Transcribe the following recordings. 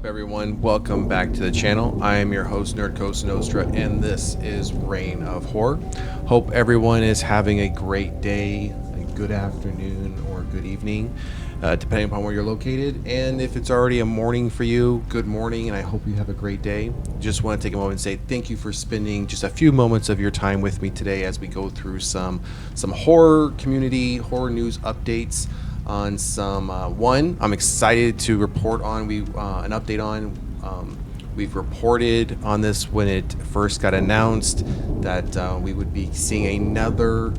everyone? Welcome back to the channel. I am your host, Nerd Coast Nostra, and this is Reign of Horror. Hope everyone is having a great day, a good afternoon, or a good evening, depending upon where you're located. And if it's already a morning for you, good morning, and I hope you have a great day. Just want to take a moment and say thank you for spending just a few moments of your time with me today as we go through some horror community, horror news updates. On some one, I'm excited to report on an update on. We've reported on this when it first got announced that we would be seeing another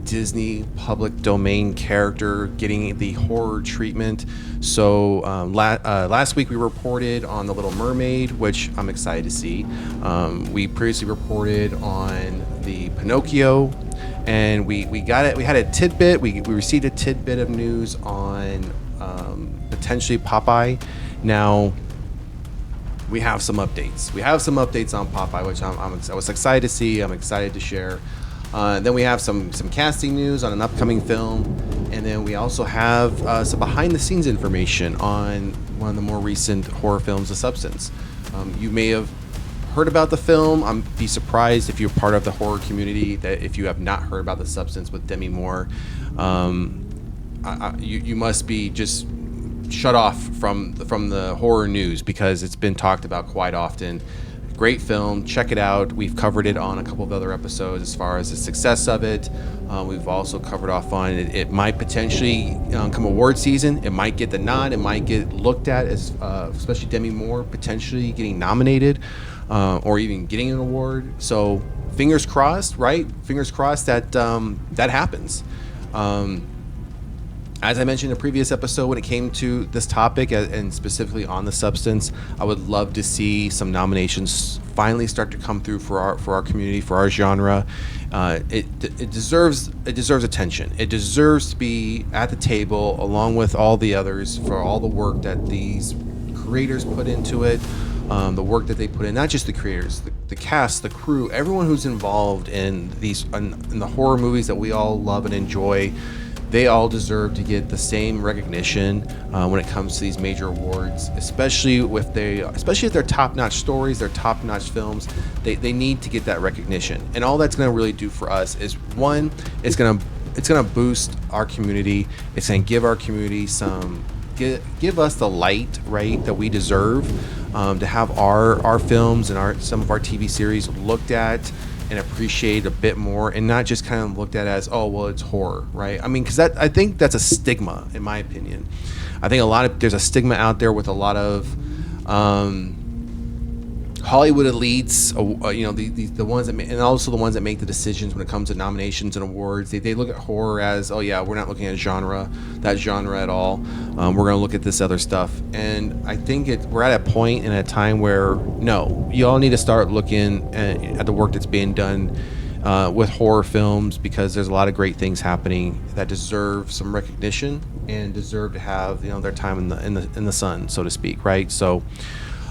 Disney public domain character getting the horror treatment. So last week we reported on The Little Mermaid, which I'm excited to see. We previously reported on the Pinocchio. And we got it. We had a tidbit. We received a tidbit of news on potentially Popeye. Now we have some updates. We have some updates on Popeye, which I was excited to see. I'm excited to share. Then we have some casting news on an upcoming film, and then we also have some behind-the-scenes information on one of the more recent horror films, The Substance. You may have heard about the film. I'd be surprised if you're part of the horror community that if you have not heard about The Substance with Demi Moore, you must be just shut off from the horror news because it's been talked about quite often. Great film, check it out. We've covered it on a couple of other episodes as far as the success of it. We've also covered off on it. It might potentially come award season. It might get the nod. It might get looked at as, especially Demi Moore potentially getting nominated. Or even getting an award. So fingers crossed, right? Fingers crossed that that happens. As I mentioned in a previous episode, when it came to this topic and specifically on The Substance, I would love to see some nominations finally start to come through for our community, for our genre. It deserves attention. It deserves to be at the table along with all the others for all the work that these creators put into it. The work that they put in, not just the creators, the cast, the crew, everyone who's involved in in the horror movies that we all love and enjoy. They all deserve to get the same recognition when it comes to these major awards, especially if they're top-notch stories, they're top-notch films. They need to get that recognition, and all that's going to really do for us is one, it's going to boost our community. It's going to give our community give us the light, right, that we deserve, to have our films and some of our TV series looked at and appreciated a bit more, and not just kind of looked at as, oh well, it's horror, right? I mean, because I think that's a stigma, in my opinion. I think there's a stigma out there with a lot of Hollywood elites, the ones that and also the ones that make the decisions when it comes to nominations and awards. They look at horror as, oh yeah, we're not looking at that genre at all. We're going to look at this other stuff. And I think we're at a point in a time where, no, you all need to start looking at the work that's being done with horror films, because there's a lot of great things happening that deserve some recognition and deserve to have their time in the sun, so to speak, right? So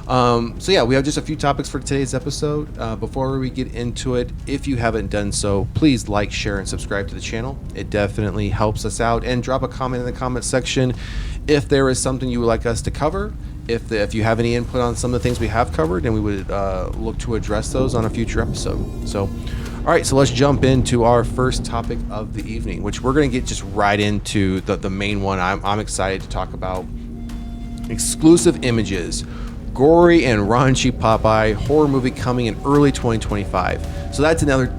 yeah, we have just a few topics for today's episode. Before we get into it, if you haven't done so, please like, share, and subscribe to the channel. It definitely helps us out. And drop a comment in the comment section if there is something you would like us to cover. If you have any input on some of the things we have covered, and we would look to address those on a future episode. So, all right, so let's jump into our first topic of the evening, which we're going to get just right into the main one I'm excited to talk about. Exclusive images. Gory and Raunchy Popeye horror movie coming in early 2025. So that's another,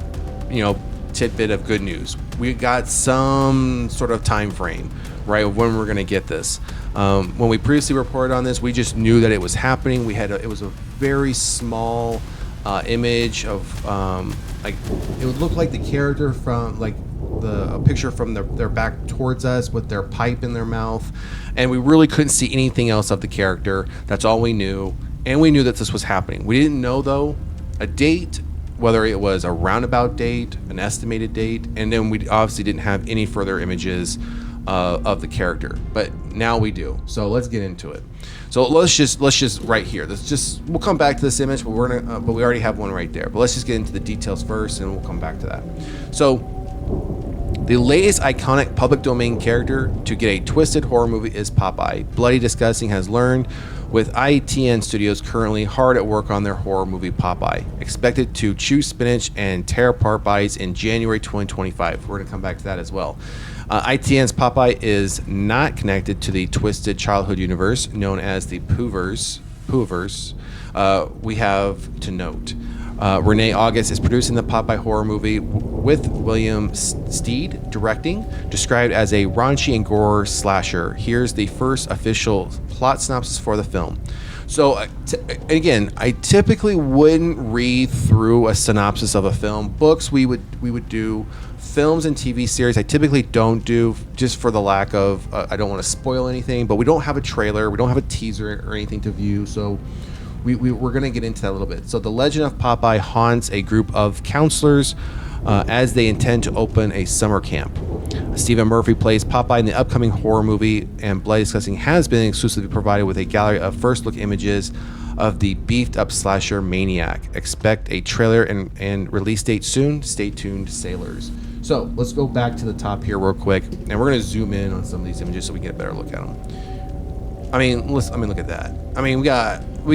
tidbit of good news. We got some sort of time frame, right, of when we're going to get this. When we previously reported on this, we just knew that it was happening. It was a very small image of it would look like the character from a picture from their back towards us with their pipe in their mouth, and we really couldn't see anything else of the character. That's all we knew, and we knew that this was happening. We didn't know, though, a date, whether it was a roundabout date, an estimated date, and then we obviously didn't have any further images of the character, but now we do. So let's get into it. So let's just right here. We'll come back to this image, but but we already have one right there. But let's just get into the details first, and we'll come back to that. So the latest iconic public domain character to get a twisted horror movie is Popeye. Bloody Disgusting has learned with ITN Studios currently hard at work on their horror movie Popeye, expected to chew spinach and tear apart bodies in January 2025. We're going to come back to that as well. ITN's Popeye is not connected to the twisted childhood universe known as the Pooverse. We have to note. Renee August is producing the Popeye horror movie with William Steed directing, described as a raunchy and gore slasher. Here's the first official plot synopsis for the film. So, again, I typically wouldn't read through a synopsis of a film. Books we would do. Films and TV series I typically don't do, just for the lack of I don't want to spoil anything. But we don't have a trailer, we don't have a teaser or anything to view, so we're going to get into that a little bit. So the legend of Popeye haunts a group of counselors as they intend to open a summer camp. Stephen Murphy plays Popeye in the upcoming horror movie, and Bloody Disgusting has been exclusively provided with a gallery of first look images of the beefed up slasher maniac. Expect a trailer and release date soon. Stay tuned, sailors. So let's go back to the top here real quick, and we're going to zoom in on some of these images so we get a better look at them. I mean, look at that. I mean, we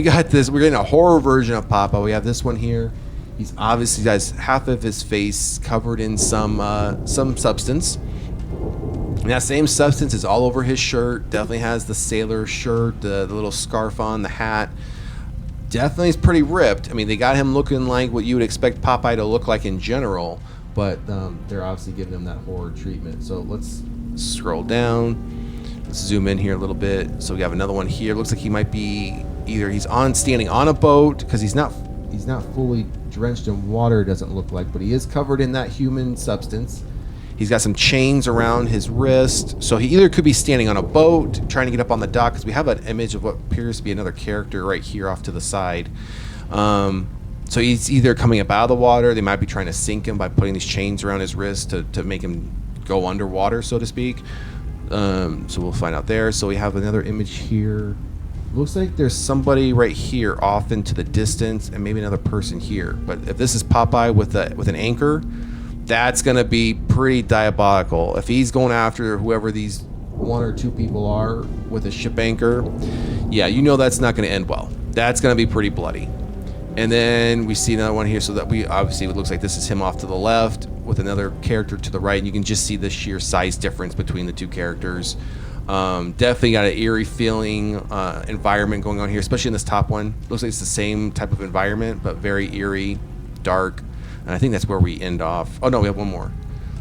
got this. We're getting a horror version of Popeye. We have this one here. He's obviously has half of his face covered in some substance. And that same substance is all over his shirt. Definitely has the sailor shirt, the little scarf on, the hat. Definitely is pretty ripped. I mean, they got him looking like what you would expect Popeye to look like in general, but they're obviously giving him that horror treatment. So let's scroll down. Let's zoom in here a little bit. So we have another one here. Looks like he might be either he's standing on a boat, because he's not fully drenched in water, doesn't look like, but he is covered in that human substance. He's got some chains around his wrist, so he either could be standing on a boat trying to get up on the dock, because we have an image of what appears to be another character right here off to the side. So he's either coming up out of the water. They might be trying to sink him by putting these chains around his wrist to make him go underwater, so to speak. So we'll find out there. So we have another image here. Looks like there's somebody right here off into the distance, and maybe another person here. But if this is Popeye with an anchor, that's gonna be pretty diabolical. If he's going after whoever these one or two people are with a ship anchor, yeah, you know that's not gonna end well. That's gonna be pretty bloody. And then we see another one here, so that we obviously, it looks like this is him off to the left with another character to the right, and you can just see the sheer size difference between the two characters. Definitely got an eerie feeling environment going on here, especially in this top one. Looks like it's the same type of environment, but very eerie, dark, and I think that's where we end off. Oh no, we have one more.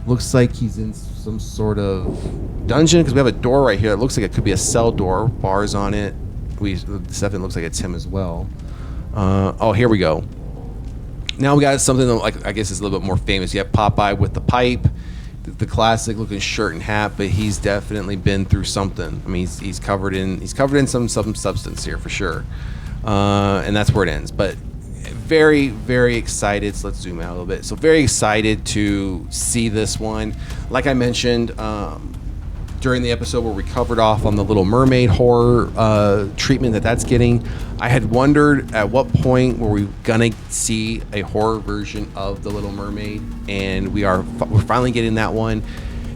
Looks like he's in some sort of dungeon, because we have a door right here. It looks like it could be a cell door, bars on it. This definitely looks like it's him as well. Oh, here we go. Now we got something that, like, I guess is a little bit more famous. You have Popeye with the pipe, the classic looking shirt and hat, but he's definitely been through something. I mean, he's covered in some substance here for sure, and that's where it ends. But very, very excited. So let's zoom out a little bit. So very excited to see this one. Like I mentioned during the episode where we covered off on the Little Mermaid horror treatment that's getting, I had wondered at what point were we gonna see a horror version of the Little Mermaid, and we're finally getting that one.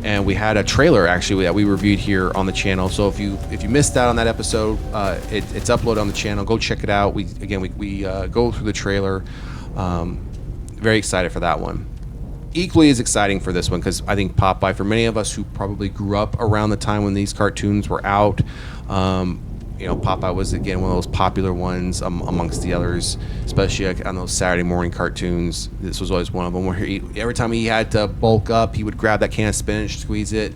And we had a trailer actually that we reviewed here on the channel. So if you missed out on that episode, it's uploaded on the channel. Go check it out. We go through the trailer. Very excited for that one. Equally as exciting for this one, because I think Popeye, for many of us who probably grew up around the time when these cartoons were out, Popeye was, again, one of those popular ones amongst the others, especially on those Saturday morning cartoons. This was always one of them where every time he had to bulk up, he would grab that can of spinach, squeeze it.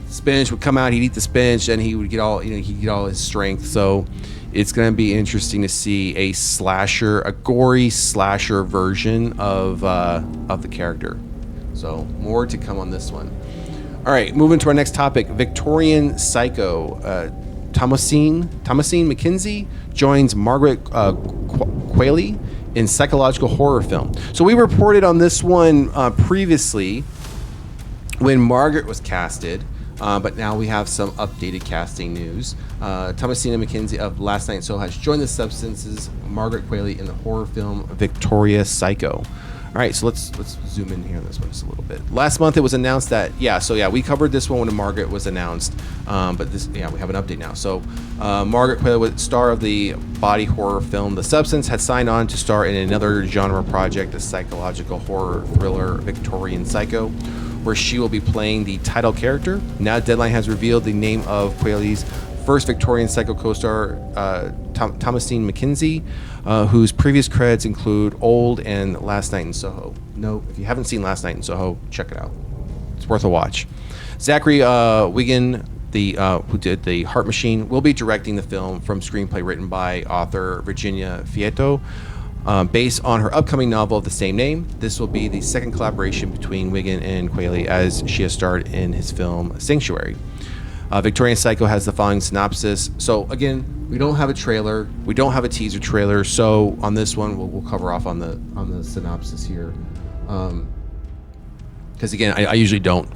Spinach would come out, he'd eat the spinach, and he would get all his strength. So it's going to be interesting to see a gory slasher version of the character. So more to come on this one. All right, moving to our next topic, Victorian Psycho. Thomasin McKenzie joins Margaret Qualley in psychological horror film. So we reported on this one previously when Margaret was casted, but now we have some updated casting news. Thomasin McKenzie of Last Night in Soho has joined The Substance's Margaret Qualley in the horror film Victorian Psycho. All right, so let's zoom in here on this one just a little bit. Last month it was announced that we covered this one when Margaret was announced, but we have an update now. So Margaret Qualley, star of the body horror film The Substance, had signed on to star in another genre project, the psychological horror thriller Victorian Psycho, where she will be playing the title character. Now Deadline has revealed the name of Qualley's first Victorian Psycho co-star, Thomasin McKenzie, whose previous credits include Old and Last Night in Soho. No, if you haven't seen Last Night in Soho, check it out. It's worth a watch. Zachary Wigan, who did The Heart Machine, will be directing the film from screenplay written by author Virginia Fieto, based on her upcoming novel of the same name. This will be the second collaboration between Wigan and Qualley, as she has starred in his film Sanctuary. Victorian Psycho has the following synopsis. So again, we don't have a trailer, we don't have a teaser trailer. So on this one, we'll cover off on the synopsis here, because again, I usually don't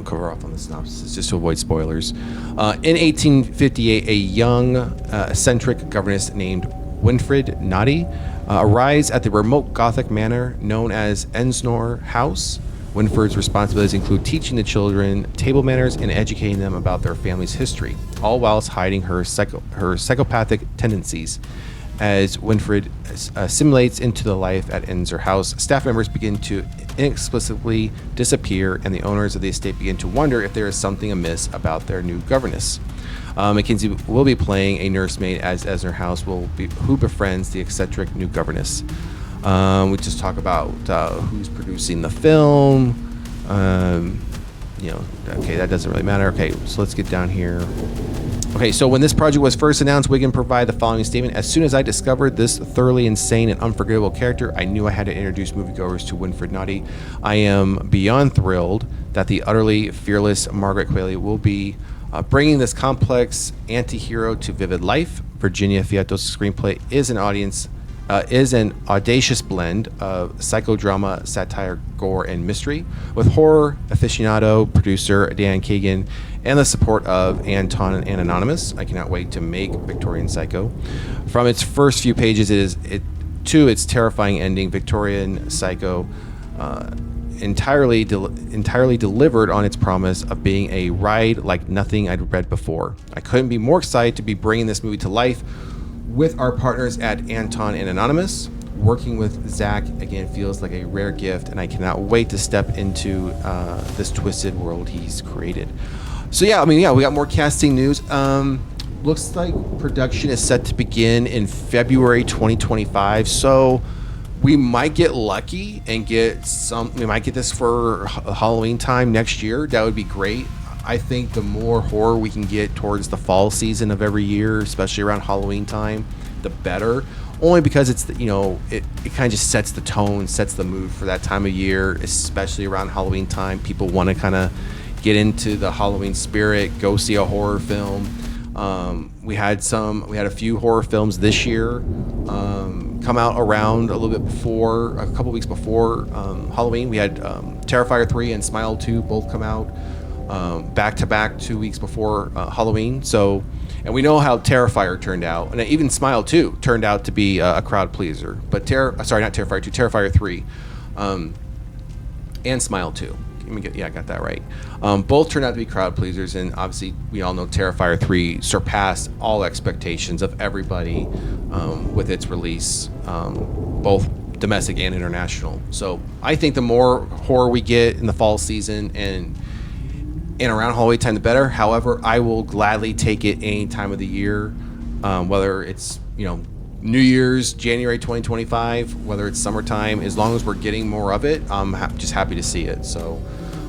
cover off on the synopsis just to avoid spoilers. In 1858, a young eccentric governess named Winfred Noddy arrives at the remote Gothic manor known as Ensnor House. Winfred's responsibilities include teaching the children table manners and educating them about their family's history, all whilst hiding her psychopathic tendencies. As Winfred assimilates into the life at Ensor House, staff members begin to inexplicably disappear, and the owners of the estate begin to wonder if there is something amiss about their new governess. McKenzie will be playing a nursemaid as Ensor House who befriends the eccentric new governess. We just talk about who's producing the film. Okay, that doesn't really matter. Okay, so let's get down here. Okay, so when this project was first announced, Wigan provided the following statement. As soon as I discovered this thoroughly insane and unforgettable character, I knew I had to introduce moviegoers to Winfred Noddy. I am beyond thrilled that the utterly fearless Margaret Qualley will be bringing this complex anti-hero to vivid life. Virginia Fieto's screenplay is an audacious blend of psychodrama, satire, gore, and mystery, with horror aficionado producer Dan Kagan and the support of Anton and Anonymous. I cannot wait to make Victorian Psycho. From its first few pages to its terrifying ending, Victorian Psycho entirely delivered on its promise of being a ride like nothing I'd read before. I couldn't be more excited to be bringing this movie to life with our partners at Anton and Anonymous. Working with Zach again feels like a rare gift, and I cannot wait to step into this twisted world he's created. So we got more casting news. Looks like production is set to begin in February 2025. So we might get lucky and we might get this for Halloween time next year. That would be great. I think the more horror we can get towards the fall season of every year, especially around Halloween time, the better. Only because it kind of just sets the tone, sets the mood for that time of year, especially around Halloween time. People want to kind of get into the Halloween spirit, go see a horror film. We had a few horror films this year come out around a couple weeks before Halloween. We had Terrifier 3 and Smile 2 both come out back to back 2 weeks before Halloween. So, and we know how Terrifier turned out, and even Smile 2 turned out to be a crowd pleaser. But not Terrifier 2, Terrifier 3, and Smile 2. I got that right. Both turned out to be crowd pleasers, and obviously we all know Terrifier 3 surpassed all expectations of everybody with its release, both domestic and international. So I think the more horror we get in the fall season and around Halloween time, the better. However, I will gladly take it any time of the year, whether it's New Year's, January 2025, whether it's summertime, as long as we're getting more of it, I'm just happy to see it. So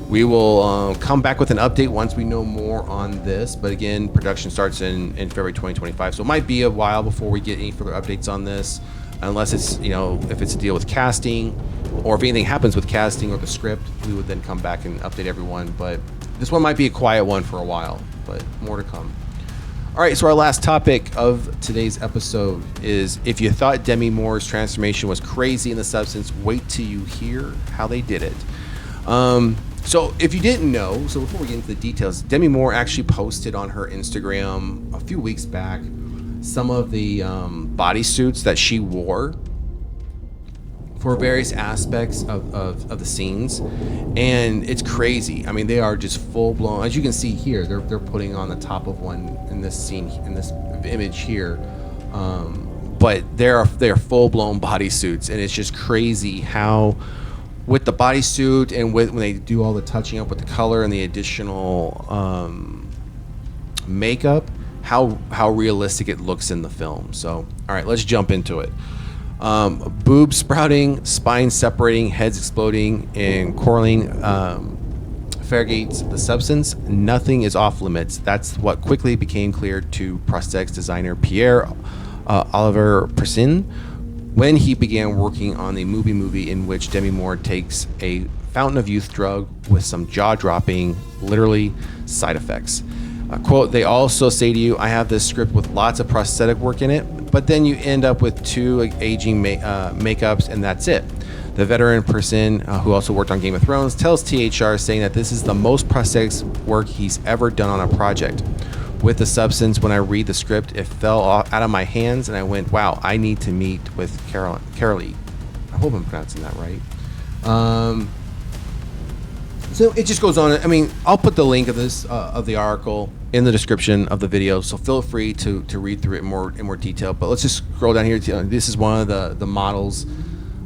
we will come back with an update once we know more on this. But again, production starts in February 2025, so it might be a while before we get any further updates on this, unless it's if it's a deal with casting, or if anything happens with casting or the script, we would then come back and update everyone. But this one might be a quiet one for a while, but more to come. All right, so our last topic of today's episode is, if you thought Demi Moore's transformation was crazy in The Substance, wait till you hear how they did it. So if you didn't know, so before we get into the details, Demi Moore actually posted on her Instagram a few weeks back some of the bodysuits that she wore for various aspects of the scenes, and it's crazy. I mean, they are just full blown. As you can see here, they're putting on the top of one in this scene, in this image here, but they are full blown bodysuits, and it's just crazy how with the bodysuit and when they do all the touching up with the color and the additional makeup, how realistic it looks in the film. So, all right, let's jump into it. Boobs sprouting, spine separating, heads exploding, and Coraline Farragate's The Substance. Nothing is off limits. That's what quickly became clear to prosthetics designer Pierre Olivier Persin when he began working on the movie in which Demi Moore takes a fountain of youth drug with some jaw-dropping, literally, side effects. Quote, they also say to you, I have this script with lots of prosthetic work in it, but then you end up with 2 aging makeups, and that's it. The veteran person who also worked on Game of Thrones tells THR, saying that this is the most prosthetics work he's ever done on a project. With The Substance, when I read the script, it fell out of my hands, and I went, wow, I need to meet with Carolee. I hope I'm pronouncing that right. So it just goes on. I mean, I'll put the link of this of the article in the description of the video, so feel free to read through it in more detail. But let's just scroll down here. This is one of the models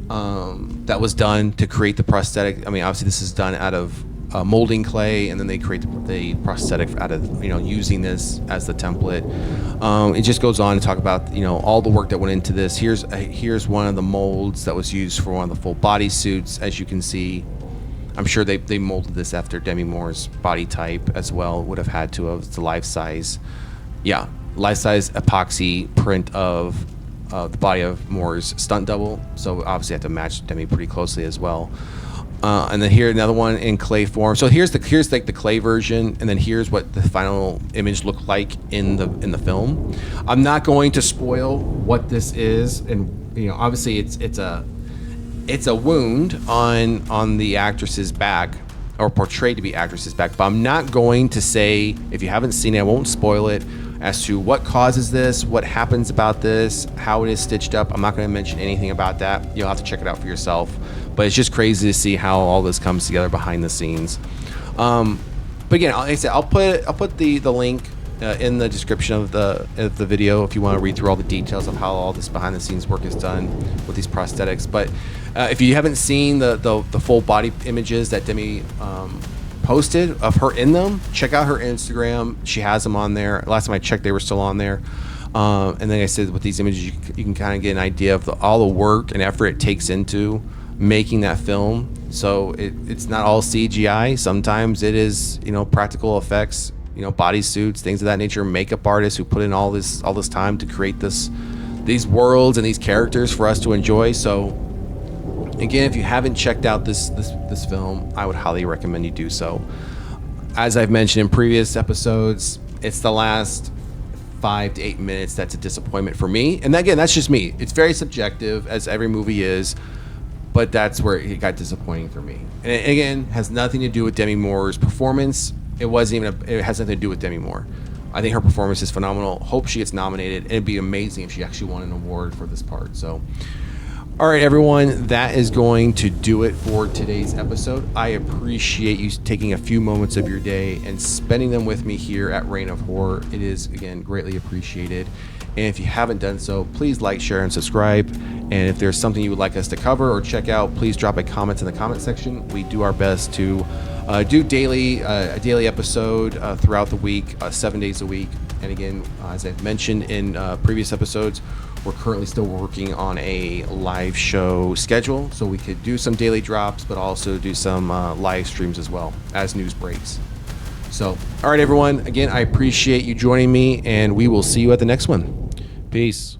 that was done to create the prosthetic. I mean, obviously this is done out of molding clay, and then they create the prosthetic out of using this as the template. It just goes on to talk about all the work that went into this. Here's one of the molds that was used for one of the full body suits, as you can see. I'm sure they molded this after Demi Moore's body type as well. Would have had to have the life size epoxy print of the body of Moore's stunt double. So obviously have to match Demi pretty closely as well. And then here another one in clay form. So here's like the clay version, and then here's what the final image looked like in the film. I'm not going to spoil what this is, and obviously it's a wound on the actress's back, or portrayed to be actress's back, but I'm not going to say, if you haven't seen it, I won't spoil it, as to what causes this, what happens about this, how it is stitched up. I'm not going to mention anything about that. You'll have to check it out for yourself, but it's just crazy to see how all this comes together behind the scenes. But again, like I said, I'll put the link in the description of the video if you want to read through all the details of how all this behind the scenes work is done with these prosthetics. But if you haven't seen the full body images that Demi posted of her in them, check out her Instagram. She has them on there. Last time I checked, they were still on there. And then I said with these images, you can kind of get an idea of all the work and effort it takes into making that film. So it's not all CGI. Sometimes it is practical effects, bodysuits, things of that nature, makeup artists who put in all this time to create these worlds and these characters for us to enjoy. So again, if you haven't checked out this film, I would highly recommend you do so. As I've mentioned in previous episodes, it's the last 5 to 8 minutes that's a disappointment for me. And again, that's just me. It's very subjective, as every movie is, but that's where it got disappointing for me. And it, again, has nothing to do with Demi Moore's performance. It has nothing to do with Demi Moore. I think her performance is phenomenal. Hope she gets nominated. It'd be amazing if she actually won an award for this part. So, all right, everyone, that is going to do it for today's episode. I appreciate you taking a few moments of your day and spending them with me here at Reign of Horror. It is, again, greatly appreciated. And if you haven't done so, please like, share, and subscribe. And if there's something you would like us to cover or check out, please drop a comment in the comment section. We do our best to do a daily episode throughout the week, 7 days a week. And again, as I've mentioned in previous episodes, we're currently still working on a live show schedule, so we could do some daily drops, but also do some live streams as well as news breaks. So, all right, everyone. Again, I appreciate you joining me, and we will see you at the next one. Peace.